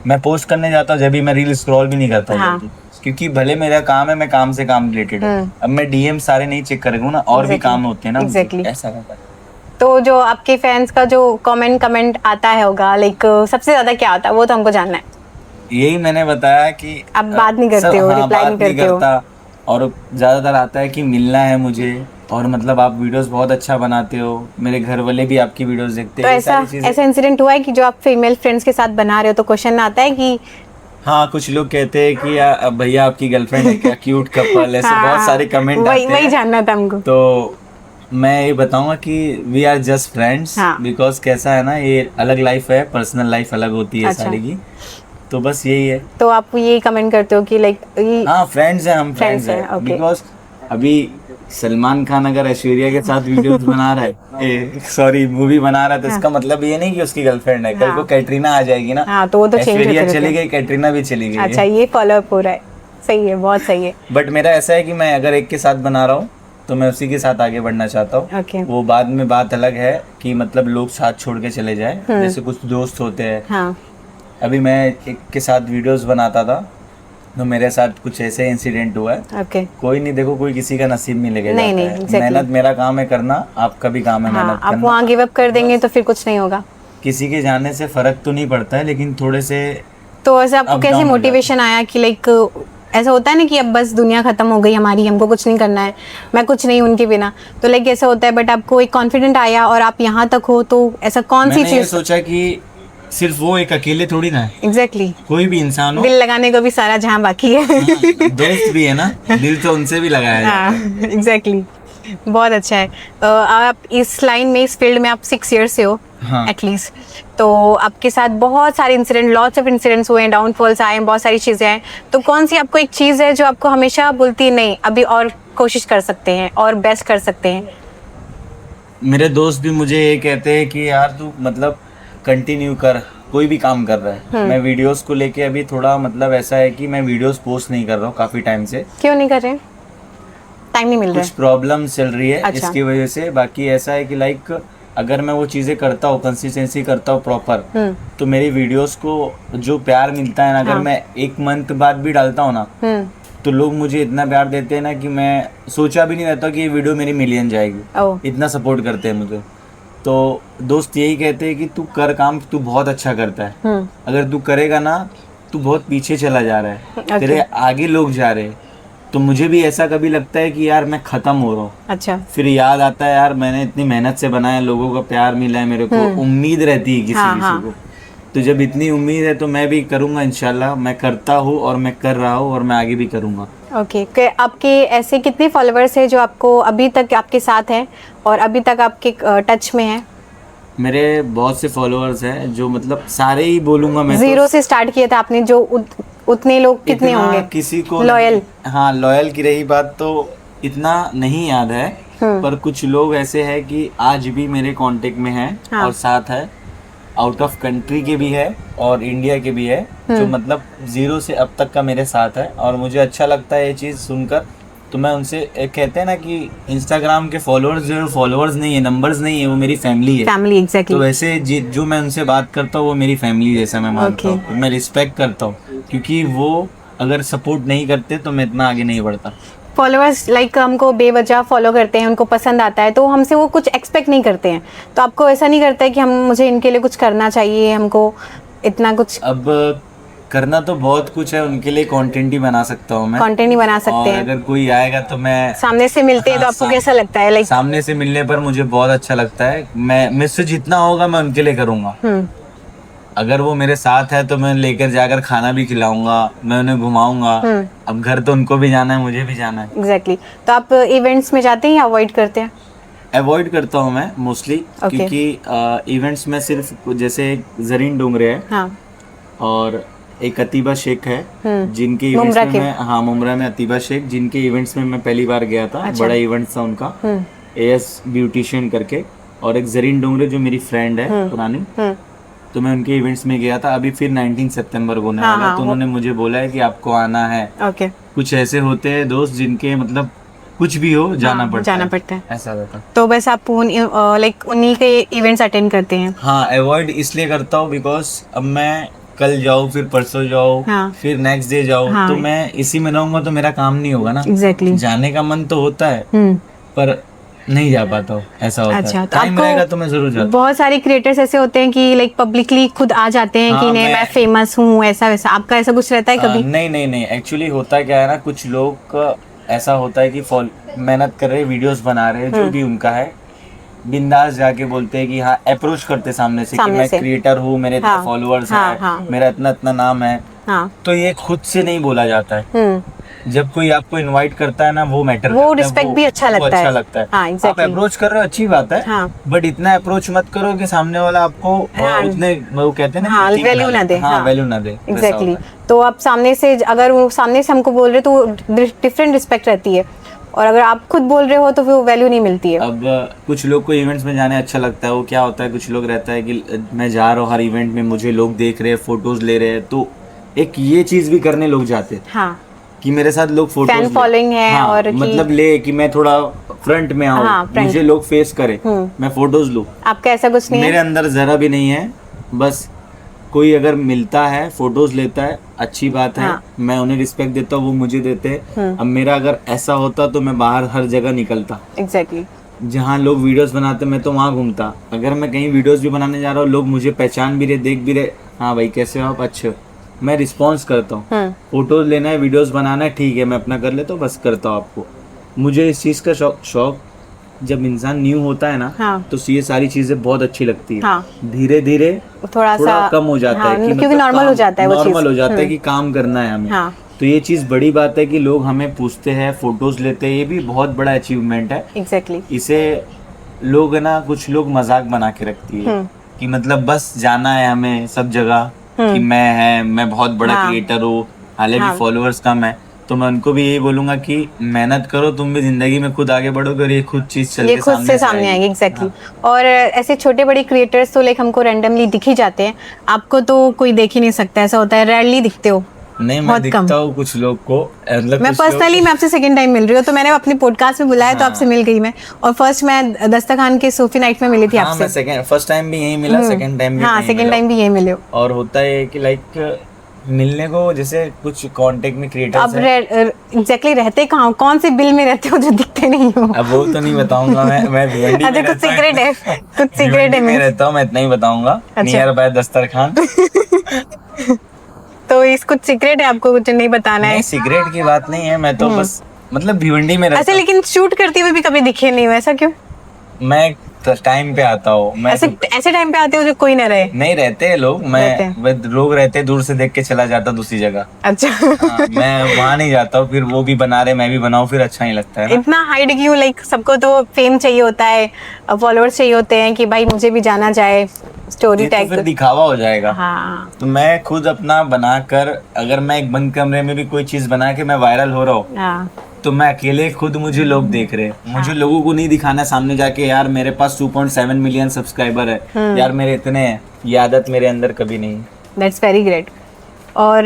मैं पोस्ट करने जाता हूँ जब भी, मैं रील स्क्रॉल भी नहीं करता हूँ, क्योंकि भले मेरा काम है, मैं काम से काम रिलेटेड है। अब मैं डीएम सारे नहीं चेक करूँगा ना, और भी काम होते हैं ना, ऐसा होता है। तो जो आपके फैंस का जो कमेंट आता है होगा, लाइक सबसे ज्यादा क्या आता है, वो तो हमको जानना है। यही मैंने बताया कि आप बात नहीं करते हो, रिप्लाई नहीं करते हो, और ज्यादातर आता है कि मिलना है मुझे, और मतलब आप वीडियोस बहुत अच्छा बनाते हो, मेरे घर वाले भी आपकी वीडियोस देखते हैं। तो ऐसा इंसिडेंट हुआ है कि जो आप फीमेल फ्रेंड्स के साथ बना रहे हो तो क्वेश्चन आता है कि हाँ, कुछ लोग कहते हैं कि भैया आपकी गर्लफ्रेंड है क्या, क्यूट कपल, ऐसे बहुत सारे कमेंट आते हैं। वही जानना था हमको। तो मैं ये बताऊंगा कि we are just friends, because कैसा है ना, ये अलग लाइफ है, पर्सनल लाइफ अलग होती है सारी की, तो बस यही है। तो आप ये कमेंट करते हो कि लाइक हाँ फ्रेंड्स हैं, हम फ्रेंड्स हैं, बिकॉज अभी सलमान खान अगर ऐश्वर्या के साथ वीडियोस बना रहा है, सॉरी मूवी बना रहा है, तो इसका मतलब ये नहीं कि उसकी गर्लफ्रेंड है। कल को कैटरीना आ जाएगी ना, तो वो तो ऐश्वर्या चली गई, कैटरीना भी चली गई। अच्छा, ये फॉलो अप हो रहा है, सही है, बहुत सही है। बट मेरा ऐसा है कि मैं अगर एक के साथ बना रहा हूँ तो मैं उसी के साथ आगे बढ़ना चाहता हूँ। वो बाद में बात अलग है कि मतलब लोग साथ छोड़ के चले जाए, जैसे कुछ दोस्त होते हैं। अभी मैं एक के साथ वीडियोस बनाता था, तो मेरे साथ कुछ ऐसे इंसिडेंट हुआ है। कोई नहीं, देखो कोई किसी का नसीब में लेके जाता है। मेहनत मेरा काम है करना, आपका भी काम है मेहनत करना। आप वहाँ गिव अप कर देंगे तो फिर कुछ नहीं होगा। किसी के जाने से फर्क तो नहीं पड़ता है, लेकिन थोड़े से। तो ऐसे आपको कैसे मोटिवेशन आया कि लाइक ऐसा होता है ना कि अब बस दुनिया खत्म हो गई हमारी, हमको कुछ नहीं करना है, मैं कुछ नहीं उनके बिना, तो लाइक ऐसा होता है, बट आपको एक कॉन्फिडेंट आया और आप यहाँ तक हो, तो ऐसा कौन सी मैंने ये चीज? सोचा कि सिर्फ वो एक अकेले थोड़ी ना है, एग्जैक्टली, कोई भी इंसान हो, दिल लगाने को भी सारा जहाँ बाकी है। दोस्त भी है ना, दिल तो उनसे भी लगाया जाता है। हाँ एग्जैक्टली, बहुत अच्छा है। आप इस लाइन में, इस फील्ड में आप 6 ईयर्स से हो हाँ। एटलीस्ट, तो आपके साथ बहुत सारे इंसिडेंट, लॉट्स ऑफ इंसिडेंट्स हुए हैं, डाउनफॉल्स आए हैं, बहुत सारी चीज़ें हैं, तो कौन सी आपको एक चीज़ है जो आपको हमेशा बोलती है नहीं अभी और कोशिश कर सकते हैं और बेस्ट कर सकते हैं? मेरे दोस्त भी मुझे ये कहते हैं कि यार तू मतलब कंटिन्यू कर, कोई भी काम कर रहा है। मैं वीडियोस को लेके अभी थोड़ा मतलब ऐसा है कि मैं वीडियोस पोस्ट नहीं कर रहा हूँ काफ़ी टाइम से। क्यों नहीं कर रहे? टाइम नहीं मिल रहा कुछ प्रॉब्लम चल रही है अच्छा। इसकी वजह से। बाकी ऐसा है कि लाइक अगर मैं वो चीज़ें करता हूँ, कंसिस्टेंसी करता हूँ प्रॉपर, तो मेरी वीडियोस को जो प्यार मिलता है ना, अगर हाँ। मैं 1 मंथ बाद भी डालता हूँ ना, है? तो लोग मुझे इतना प्यार देते हैं ना कि मैं सोचा भी नहीं रहता कि ये वीडियो मेरी मिलियन जाएगी। ओह, इतना सपोर्ट करते हैं मुझे। तो दोस्त यही कहते हैं कि तू कर काम, तू बहुत अच्छा करता है, अगर तू करेगा ना तू बहुत पीछे चला जा रहा है, Okay. तेरे आगे लोग जा रहे हैं। तो मुझे भी ऐसा कभी लगता है कि यार मैं खत्म हो रहा हूँ, अच्छा, फिर याद आता है यार मैंने इतनी मेहनत से बनाया, लोगों का प्यार मिला है मेरे को, उम्मीद रहती है किसी हाँ, किसी हाँ। को। तो जब इतनी उम्मीद है तो मैं भी करूँगा इंशाल्लाह। मैं करता हूँ और मैं कर रहा हूँ और मैं आगे भी करूँगा। ओके। आपके ऐसे कितने फॉलोअर्स हैं जो आपको अभी तक आपके साथ हैं और अभी तक आपके टच में हैं? मेरे बहुत से फॉलोअर्स हैं जो मतलब सारे ही बोलूँगा मैं, जीरो से स्टार्ट किया था आपने, जो उतने लोग कितने इतना होंगे किसी को लॉयल? नहीं- हाँ, लॉयल की रही बात तो इतना नहीं याद है, पर कुछ लोग ऐसे हैं कि आज भी मेरे कांटेक्ट में हैं हाँ। और साथ है, आउट ऑफ कंट्री के भी है और इंडिया के भी है, जो मतलब 0 से अब तक का मेरे साथ है। और मुझे अच्छा लगता है ये चीज़ सुनकर। तो मैं उनसे एक कहते हैं ना कि इंस्टाग्राम के फॉलोअर्स जो फॉलोअर्स नहीं है, नंबर्स नहीं है, वो मेरी फैमिली है। फैमिली, तो एग्जैक्टली। वैसे जो मैं उनसे बात करता हूँ वो मेरी फैमिली जैसा मैं मानता हूँ। मैं रिस्पेक्ट करता हूँ, क्योंकि वो अगर सपोर्ट नहीं करते तो मैं इतना आगे नहीं बढ़ता। फॉलोअर्स लाइक हमको बेवजह फॉलो करते हैं, उनको पसंद आता है तो हमसे वो कुछ एक्सपेक्ट नहीं करते हैं, तो आपको ऐसा नहीं करता है कि हम मुझे इनके लिए कुछ करना चाहिए, हमको इतना कुछ? अब करना तो बहुत कुछ है, उनके लिए कंटेंट ही बना सकता हूँ मैं। कंटेंट ही बना सकते और हैं। अगर कोई आएगा तो मैं सामने से मिलते हैं तो हाँ, आपको कैसा लगता है? लाइक सामने से मिलने पर मुझे बहुत अच्छा लगता है। मैं मुझसे जितना होगा मैं उनके लिए करूँगा। अगर वो मेरे साथ है तो मैं लेकर जाकर खाना भी खिलाऊंगा, मैं उन्हें घुमाऊंगा। अब घर तो उनको भी जाना है, मुझे भी जाना है। एग्जैक्टली। तो आप इवेंट्स में जाते हैं या अवॉइड करते हैं? अवॉइड करता हूँ मैं मोस्टली, Okay. क्योंकि इवेंट्स में सिर्फ जैसे एक जरीन डोंगरे है हाँ, और एक अतीबा शेख है, जिनके इवेंट्स मुमरा में के। मैं, हाँ मुमरा में अतीबा शेख, जिनके इवेंट्स में मैं पहली बार गया था। अच्छा। बड़ा इवेंट था उनका, एएस ब्यूटिशियन करके। और एक जरीन डोंगरे जो मेरी फ्रेंड है पुरानी, तो मैं उनके इवेंट्स में गया था। अभी फिर 19 सितंबर को होने हाँ, वाला है, हाँ, तो उन्होंने मुझे बोला है कि आपको आना है। ओके। कुछ ऐसे होते हैं दोस्त जिनके मतलब कुछ भी हो जाना हाँ, पड़ता जाना है, पड़ता है। ऐसा रहता है। तो बस आप लाइक उन्हीं के इवेंट्स अटेंड करते हैं? हाँ, अवॉइड इसलिए करता हूँ बिकॉज अब मैं कल जाऊँ, फिर परसों जाऊँ, हाँ। फिर नेक्स्ट डे जाऊँ, हाँ। तो मैं इसी में रहूंगा तो मेरा काम नहीं होगा ना। एग्जैक्टली। जाने का मन तो होता है पर नहीं जा पाता हूँ, ऐसा होता अच्छा, है। तो टाइम आपको रहेगा तो मैं जरूर जाता। बहुत सारे क्रिएटर्स ऐसे होते हैं कि लाइक पब्लिकली खुद आ जाते हैं कि हाँ, नहीं मैं मैं- फेमस हूँ, ऐसा वैसा। आपका ऐसा कुछ रहता है कभी? नहीं नहीं नहीं, एक्चुअली होता क्या है ना, कुछ लोग का ऐसा होता है कि मेहनत कर रहे, वीडियोस बना रहे, जो भी उनका है, बिंदास जाके बोलते हैं कि हाँ, अप्रोच करते सामने से कि सामने मैं से। क्रिएटर हूँ, मेरे इतने हाँ, फॉलोअर्स हाँ, हैं, हाँ। मेरा इतना इतना नाम है। हाँ। तो ये खुद से नहीं बोला जाता है। जब कोई आपको इनवाइट करता है ना, वो मैटर वो respect भी अच्छा लगता है। अच्छा लगता है। हाँ, आप exactly। अप्रोच कर रहे हो, अच्छी बात है, हाँ। बट इतना अप्रोच मत करो कि सामने वाला आपको हाँ। उतने वो कहते हैं ना, हाँ, ठीक value ना दे। हाँ, हाँ। वैल्यू ना दे, वैसा एग्जैक्टली। होता है। तो आप सामने से, अगर वो सामने से हमको बोल रहे तो डिफरेंट रिस्पेक्ट रहती है, और अगर आप खुद बोल रहे हो तो फिर वो वैल्यू नहीं मिलती है। अब कुछ लोग को इवेंट्स में जाने अच्छा लगता है। वो क्या होता है, कुछ लोग रहता है कि मैं जा रहा हूँ हर इवेंट में, मुझे लोग देख रहे हैं, फोटोज ले रहे हैं, तो एक ये चीज भी करने लोग जाते हैं हाँ, कि मेरे साथ लोग फोटोज फैन फॉलोइंग है। हाँ, और मतलब ले कि मैं थोड़ा फ्रंट में आऊँ, हाँ, front। मुझे लोग फेस करे, मैं फोटोज लूँ। आपका ऐसा कुछ नहीं मेरे है? अंदर जरा भी नहीं है। बस कोई अगर मिलता है, फोटोज लेता है, अच्छी बात है। हाँ। मैं उन्हें रिस्पेक्ट देता हूँ, वो मुझे देते हैं। अब मेरा अगर ऐसा होता तो मैं बाहर हर जगह निकलता, एग्जैक्टली। जहाँ लोग वीडियोस बनाते मैं तो वहाँ घूमता। अगर मैं कहीं वीडियोस भी बनाने जा रहा हूँ, लोग मुझे पहचान भी रहे, देख भी रहे, हाँ भाई कैसे हो आप, अच्छे हो, मैं रिस्पॉन्स करता हूँ। फोटोज लेना है, वीडियोस बनाना है, ठीक है मैं अपना कर लेता हूँ, बस करता हूँ आपको। मुझे इस चीज़ का शौक जब इंसान न्यू होता है ना, हाँ। तो ये सारी चीजें बहुत अच्छी लगती है। हाँ। धीरे धीरे थोड़ा कम हो जाता हाँ, है कि क्योंकि नॉर्मल हो जाता है वो चीज़। नॉर्मल हो जाता है कि काम करना है हमें। हाँ। तो ये चीज़ बड़ी बात है कि लोग हमें पूछते हैं, फोटोज लेते हैं, ये भी बहुत बड़ा अचीवमेंट है। एग्जैक्टली। इसे लोग है ना, कुछ लोग मजाक बना के रखती है कि मतलब बस जाना है हमें सब जगह कि मैं बहुत बड़ा क्रिएटर हूँ, हालांकि फॉलोअर्स कम है। तो मैं उनको भी यही बोलूंगा कि मेहनत करो, तुम भी जिंदगी में खुद आगे बढ़ोगे और ये खुद चीज चल के खुद से सामने आएगी। एग्जैक्टली। और ऐसे छोटे बड़े क्रिएटर्स तो लाइक हमको रैंडमली दिख ही जाते हैं, आपको तो कोई देख ही नहीं सकता, ऐसा होता है, रेयरली दिखते हो। नहीं, मैं दिखता हूँ कुछ लोग को, मतलब मैं पर्सनली मैं आपसे सेकंड टाइम मिल रही हूँ, तो मैंने अपनी पॉडकास्ट में बुलाया तो आपसे मिल गई मैं। और फर्स्ट मैं दस्तरखान के सूफी नाइट में मिली थी आपसे। मैं सेकंड फर्स्ट टाइम भी यही मिला, सेकंड टाइम भी सेकंड टाइम भी यही मिले हो। और होता है कि लाइक मिलने को जैसे कुछ कांटेक्ट में क्रिएटर्स अब एग्जैक्टली रहते कहाँ, कौन से बिल में रहते हो जो दिखते नहीं हो? अब वो तो नहीं बताऊंगा मैं भिवंडी में कुछ सीक्रेट है, कुछ सीक्रेट है। मैं रहता हूँ, मैं इतना ही बताऊंगा, नियर बाय दस्तरखान। तो इस कुछ सीक्रेट है, आपको कुछ नहीं बताना है? सीक्रेट की बात नहीं है, मैं तो बस मतलब भिवंडी में रहता हूँ। लेकिन शूट करते हुए भी कभी दिखे नहीं हो, ऐसा क्यों? मैं टाइम पे आता हूँ। ऐसे टाइम पे आते हो जो कोई ना रहे? नहीं रहते लोग, लोग रहते, दूर से देख के चला जाता दूसरी जगह। अच्छा। मैं वहाँ नहीं जाता हूँ, फिर वो भी बना रहे मैं भी बनाऊँ, फिर अच्छा नहीं लगता है ना। इतना हाइड क्यों? लाइक सबको तो फेम चाहिए होता है, फॉलोअर्स चाहिए होते हैं कि भाई मुझे भी जाना जाए, स्टोरी टैग, फिर दिखावा हो जाएगा। हाँ। तो मैं खुद अपना बनाकर, अगर मैं एक बंद कमरे में भी कोई चीज बना के मैं वायरल हो रहा हूँ, तो मैं अकेले खुद मुझे लोग देख रहे हैं। मुझे लोगों को नहीं दिखाना सामने जाके यार मेरे पास 2.7 मिलियन सब्सक्राइबर है, यार मेरे इतने हैं। ये आदत मेरे अंदर कभी नहीं। That's very great. और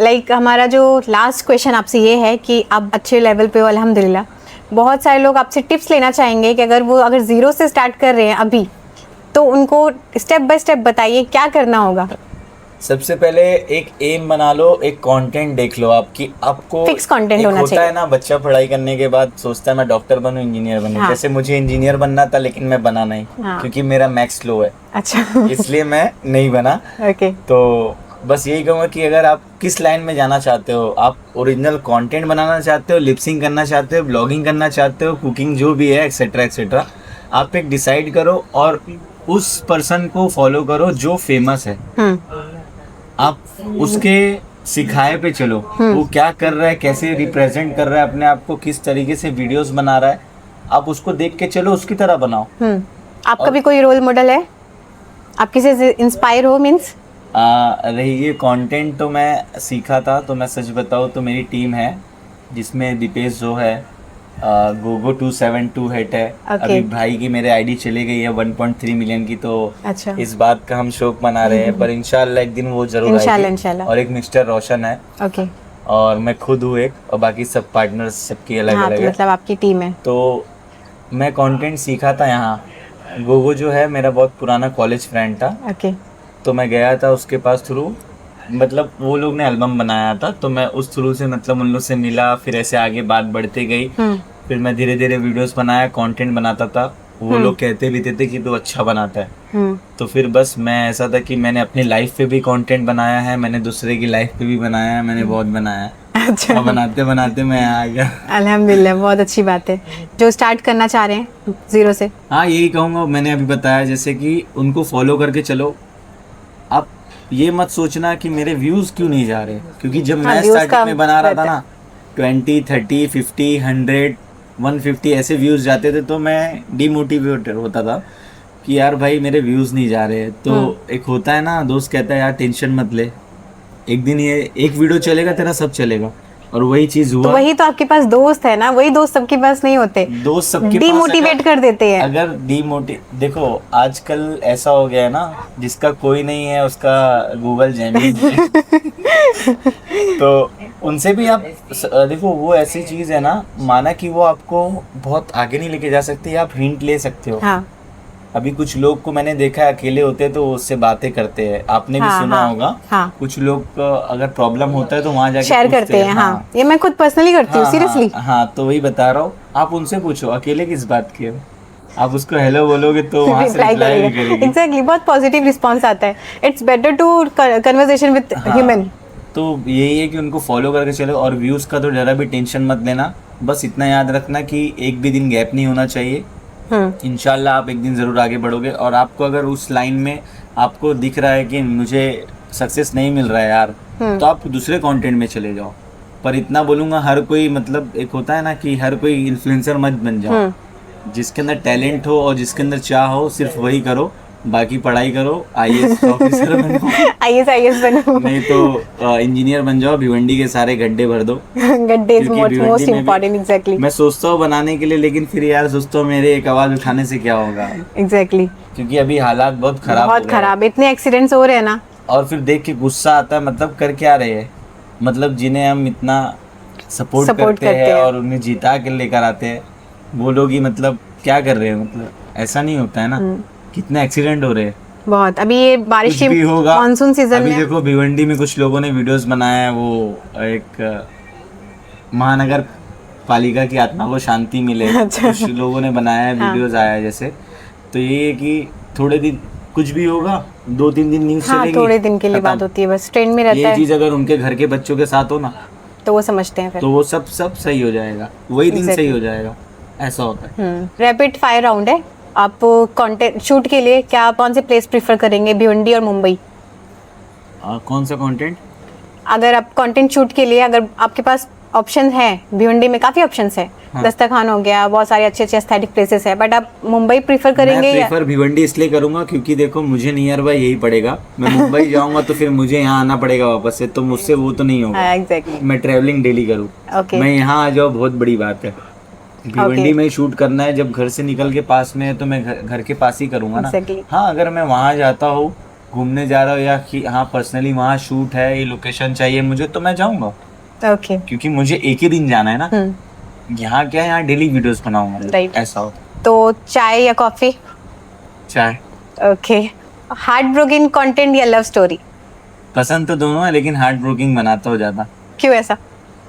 लाइक हमारा जो लास्ट क्वेश्चन आपसे ये है कि आप अच्छे लेवल पे हो अल्हम्दुलिल्लाह, बहुत सारे लोग आपसे टिप्स लेना चाहेंगे कि अगर जीरो से स्टार्ट कर रहे हैं अभी, तो उनको स्टेप बाय स्टेप बताइए क्या करना होगा। सबसे पहले एक एम बना लो, एक कंटेंट देख लो, आपको फिक्स कंटेंट होना चाहिए। होता है ना, बच्चा पढ़ाई करने के बाद सोचता है मैं डॉक्टर बनूं, इंजीनियर बनूं। जैसे मुझे इंजीनियर बनना था लेकिन मैं बना नहीं, क्योंकि मेरा मैथ्स लो है। अच्छा। इसलिए मैं नहीं बना। ओके। तो बस यही कहूँगा कि अगर आप किस लाइन में जाना चाहते हो, आप ओरिजिनल कंटेंट बनाना चाहते हो, लिपसिंग करना चाहते हो, ब्लॉगिंग करना चाहते हो, कुकिंग जो भी है एक्सेट्रा एक्सेट्रा, आप एक डिसाइड करो और उस पर्सन को फॉलो करो जो फेमस है। आप उसके सिखाए पे चलो, वो क्या कर रहा है, कैसे रिप्रेजेंट कर रहा है अपने आप को, किस तरीके से वीडियोस बना रहा है, आप उसको देख के चलो, उसकी तरह बनाओ। आपका भी कोई रोल मॉडल है, आप किसी से इंस्पायर हो? मीन्स ये कंटेंट तो मैं सीखा था, तो मैं सच बताऊँ तो मेरी टीम है जिसमें दीपेश जो है, गोगो 272 हेट है। अभी भाई की मेरे आईडी चली गई है 1.3 मिलियन की, तो अच्छा। इस बात का हम शौक मना रहे हैं, पर इंशाल्लाह एक दिन वो जरूर आएगी। इंशाल्लाह। और एक मिस्टर रोशन है। ओके। और मैं खुद हूँ एक, और बाकी सब पार्टनर्स सबकी अलग अलग है। मतलब आपकी टीम है। तो मैं कंटेंट सीखा था यहाँ। गोगो जो है मेरा बहुत पुराना कॉलेज फ्रेंड था। ओके। तो मैं गया था उसके पास थ्रू, मतलब वो लोग ने एल्बम बनाया था, तो मैं उस थ्रू से मतलब उन लोग से मिला, फिर ऐसे आगे बात बढ़ती गई। फिर मैं धीरे धीरे वीडियोस बनाया, कंटेंट बनाता था। वो लोग कहते भी थे कि तू अच्छा बनाता है। तो फिर बस मैं ऐसा था कि मैंने अपनी लाइफ पे भी कंटेंट बनाया है, मैंने दूसरे की लाइफ पे भी बनाया है, मैंने बहुत बनाया है। अच्छा। और बनाते बनाते मैं आ गया। अल्हम्दुलिल्लाह, बहुत अच्छी बात है। जो स्टार्ट करना चाह रहे हैं जीरो से, हाँ यही कहूँगा, मैंने अभी बताया जैसे कि उनको फॉलो करके चलो। आप ये मत सोचना कि मेरे व्यूज क्यों नहीं जा रहे, क्योंकि जब मैं स्टार्टिंग में बना रहा था ना 20, 30, 50, 100, 150 ऐसे व्यूज जाते थे, तो मैं डिमोटिवेटेड होता था कि यार भाई मेरे व्यूज नहीं जा रहे। तो एक होता है ना, दोस्त कहता है यार टेंशन मत ले, एक दिन ये एक वीडियो चलेगा तेरा सब चलेगा। और वही चीज हुआ। तो वही तो आपके पास दोस्त है ना, वही दोस्त सबके पास नहीं होते, दोस्त सबके पास डिमोटिवेट कर देते हैं। अगर देखो आजकल ऐसा हो गया है ना, जिसका कोई नहीं है उसका गूगल जेमिनी। तो उनसे भी आप देखो, वो ऐसी चीज है ना, माना कि वो आपको बहुत आगे नहीं लेके जा सकती, आप हिंट ले सकते हो। हाँ। अभी कुछ लोग को मैंने देखा है अकेले होते तो उससे बातें करते हैं, आपने भी सुना होगा। कुछ लोग को अगर प्रॉब्लम होता है तो वहाँ जाके शेयर करते हैं। हाँ, ये मैं खुद पर्सनली करती हूँ, सीरियसली। हाँ, तो वही बता रहा हूँ, आप उनसे पूछो अकेले किस बात की है, आप उसको हेलो बोलोगे तो वहाँ से रिप्लाई भी करेगी। एग्जैक्टली, बहुत पॉजिटिव रिस्पॉन्स आता है। It's better to conversation with human. तो यही है कि उनको फॉलो करके चलो, और व्यूज़ का तो ज़रा भी टेंशन मत लेना, बस इतना याद रखना कि एक भी दिन गैप नहीं होना चाहिए। इंशाल्लाह आप एक दिन ज़रूर आगे बढ़ोगे, और आपको अगर उस लाइन में आपको दिख रहा है कि मुझे सक्सेस नहीं मिल रहा है यार, तो आप दूसरे कंटेंट में चले जाओ। पर इतना बोलूँगा, हर कोई मतलब एक होता है ना कि हर कोई इन्फ्लुएंसर मत बन जाओ। जिसके अंदर टैलेंट हो और जिसके अंदर चाह हो सिर्फ वही करो, बाकी पढ़ाई करो, IAS ऑफिसर बनो, IAS बनो, नहीं तो इंजीनियर बन जाओ, भिवंडी के सारे गड्ढे भर दो। गड्ढे इज क्योंकि भिवंडी मोस्ट में भी इम्पोर्टेंट। एग्जैक्टली मैं सोचता हूँ बनाने के लिए, लेकिन फिर यार सोचता हूँ मेरे एक आवाज़ उठाने से क्या होगा, एग्जैक्टली क्योंकि अभी हालात बहुत खराब हो बहुत गए। खराब, इतने एक्सीडेंट्स हो रहे हैं ना, और फिर देख के गुस्सा आता है, मतलब कर क्या रहे हैं, मतलब जिन्हें हम इतना सपोर्ट करते हैं और उन्हें जिता के लेकर आते हैं, वो लोग ही मतलब क्या कर रहे हैं, मतलब ऐसा नहीं होता है ना। कितने एक्सीडेंट हो रहे हैं बहुत। अभी ये बारिश कुछ भी होगा, मानसून सीजन अभी में देखो भिवंडी में कुछ लोगों ने वीडियोस बनाया है, वो एक महानगर पालिका की आत्मा को शांति मिले, कुछ लोगों ने बनाया है, वीडियोस आया है जैसे। तो ये है कि थोड़े दिन कुछ भी होगा, 2-3 दिन न्यूज़ चलेगी, थोड़े दिन के लिए बात होती है, बस ट्रेंड में रहता ये है, चीज़ अगर उनके घर के बच्चों के साथ हो ना, तो वो समझते हैं फिर, तो वो सब सही हो जाएगा, वही दिन सही हो जाएगा, ऐसा होता है। रैपिड फायर राउंड है। आप कंटेंट शूट के लिए क्या कौन से प्लेस प्रीफर करेंगे, भिवंडी और मुंबई? कौन सा कंटेंट? अगर आप कंटेंट शूट के लिए, अगर आपके पास ऑप्शन है, भिवंडी में काफी ऑप्शंस है, दस्तरखान हो गया, बहुत सारे अच्छे अच्छे एस्थेटिक प्लेसेस है, बट आप मुंबई प्रीफर करेंगे? मैं प्रीफर भिवंडी इसलिए करूंगा क्योंकि देखो मुझे नियर बाय यही पड़ेगा, मैं मुंबई जाऊंगा तो फिर मुझे यहाँ आना पड़ेगा वापस से, तो मुझसे वो तो नहीं होगा। एग्जैक्टली। मैं ट्रैवलिंग डेली करूँ, ओके। मैं यहाँ आ जाऊँ बहुत बड़ी बात है। भिवंडी में शूट करना है, जब घर से निकल के पास में है तो मैं घर के पास ही करूंगा ना। Exactly. हाँ, अगर मैं वहाँ जाता हूँ, घूमने जा रहा हूँ, या कि हाँ पर्सनली वहाँ शूट है, ये लोकेशन चाहिए मुझे, तो मैं जाऊंगा, ओके। क्योंकि मुझे एक ही दिन जाना है ना। यहाँ क्या है, यहाँ डेली वीडियोस बनाऊंगा, Right. ऐसा हो। तो चाय या कॉफी? चाय। ओके। हार्ट ब्रोकन कंटेंट या लव स्टोरी? पसंद तो दोनों है, लेकिन हार्ट ब्रोकिंग बनाता हूँ ज्यादा। क्यों ऐसा?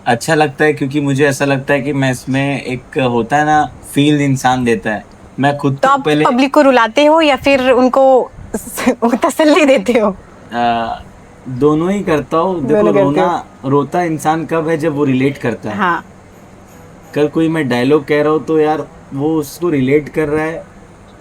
अच्छा लगता है, क्योंकि मुझे ऐसा लगता है कि मैं इसमें एक होता है ना फील इंसान देता है। मैं खुद तो आप पहले पब्लिक को रुलाते हो या फिर उनको तसल्ली देते हो? दोनों ही करता हूँ। देखो रोता इंसान कब है, जब वो रिलेट करता है। हाँ। कल कोई मैं डायलॉग कह रहा हूँ तो यार वो उसको रिलेट कर रहा है,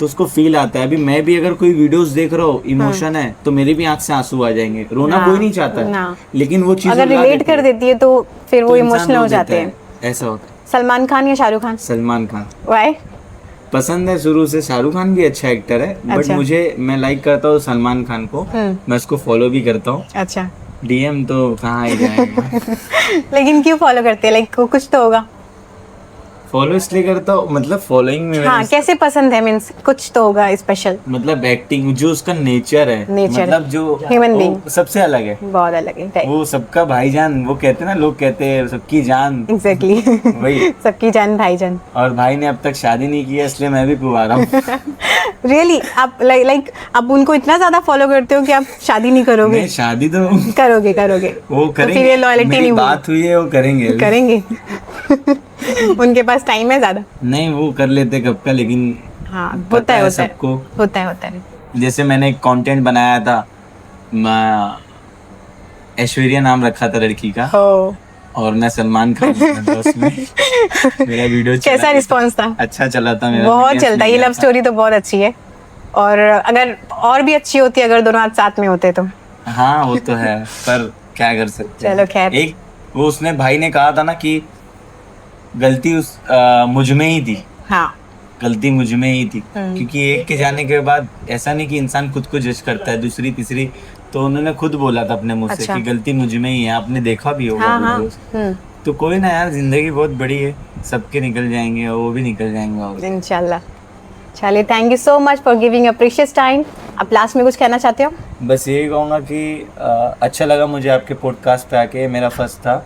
तो उसको फील आता है। अभी मैं भी अगर कोई वीडियोस देख रहा हूँ, इमोशन है, तो मेरी भी आंख से आंसू आ जाएंगे। रोना कोई नहीं चाहता है, लेकिन वो चीज अगर रिलेट कर देती है तो फिर वो इमोशनल हो जाते हैं। ऐसा होता है। सलमान खान या शाहरुख खान? सलमान खान। वाई? पसंद है शुरू से, शाहरुख खान भी अच्छा एक्टर है, बट मैं लाइक करता हूँ सलमान खान को। मैं उसको फॉलो भी करता हूँ। अच्छा। DM तो कहाँ ही जाएगा। लेकिन क्यों फॉलो करते हैं? लाइक कुछ तो होगा। फॉलो इसलिए करता हूँ, मतलब फॉलोइंग में हाँ, कैसे पसंद है, मीन्स कुछ तो होगा स्पेशल। मतलब एक्टिंग, जो उसका नेचर है, मतलब जो ह्यूमन बीइंग सबसे अलग है, बहुत अलग है। वो सबका भाईजान, वो कहते हैं ना, लोग कहते हैं सबकी जान। एग्जैक्टली। वही सबकी जान भाईजान। और भाई ने अब तक शादी नहीं की है, इसलिए मैं भी कुंवारा हूँ। रियली? आप लाइक आप उनको इतना ज्यादा फॉलो करते हो कि आप शादी नहीं करोगे? मैं शादी तो करोगे वो करेंगे। फिर ये लॉयल्टी नहीं बात हुई है, वो करेंगे। उनके पास टाइम है ज्यादा? नहीं, वो कर लेते कब का, लेकिन हाँ, होता है सबको। होता है। जैसे मैंने एक कंटेंट बनाया था, ऐश्वर्या नाम रखा था लड़की का, और मैं सलमान खान था उसमें। मेरा वीडियो कैसा रिस्पांस था? अच्छा चला था मेरा, बहुत चलता है। ये लव स्टोरी तो बहुत अच्छी है, और अगर और भी अच्छी होती अगर दोनों आज साथ में होते तो। हाँ, वो तो है, पर क्या कर सकते हैं। चलो खैर। एक वो उसने भाई ने कहा था ना कि गलती मुझ में ही थी। हाँ, गलती मुझ में ही थी, क्योंकि एक के जाने के बाद ऐसा नहीं कि इंसान खुद को जज करता है, दूसरी तीसरी, तो उन्होंने खुद बोला था अपने मुंह से कि गलती मुझ में ही है। आपने देखा भी होगा। हाँ। तो कोई ना यार, जिंदगी बहुत बड़ी है, सबके निकल जाएंगे और वो भी निकल जाएंगे। और इंशाल्लाह। चलिए, thank you so much for giving a precious time. आप लास्ट में कुछ कहना चाहते हो? बस यही कहूँगा कि अच्छा लगा मुझे आपके पॉडकास्ट पे आके, मेरा फर्स्ट था।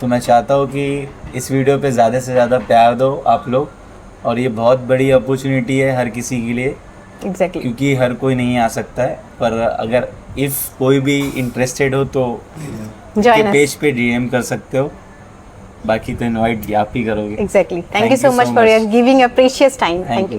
तो मैं चाहता हूँ कि इस वीडियो पे ज़्यादा से ज़्यादा प्यार दो आप लोग, और ये बहुत बड़ी अपॉर्चुनिटी है हर किसी के लिए। एग्जैक्टली। क्योंकि हर कोई नहीं आ सकता है, पर अगर इफ़ कोई भी इंटरेस्टेड हो तो पेज पे DM कर सकते हो, बाकी तो इनवाइट आप ही करोगे। Exactly. Thank you so much for giving a precious time. Thank you.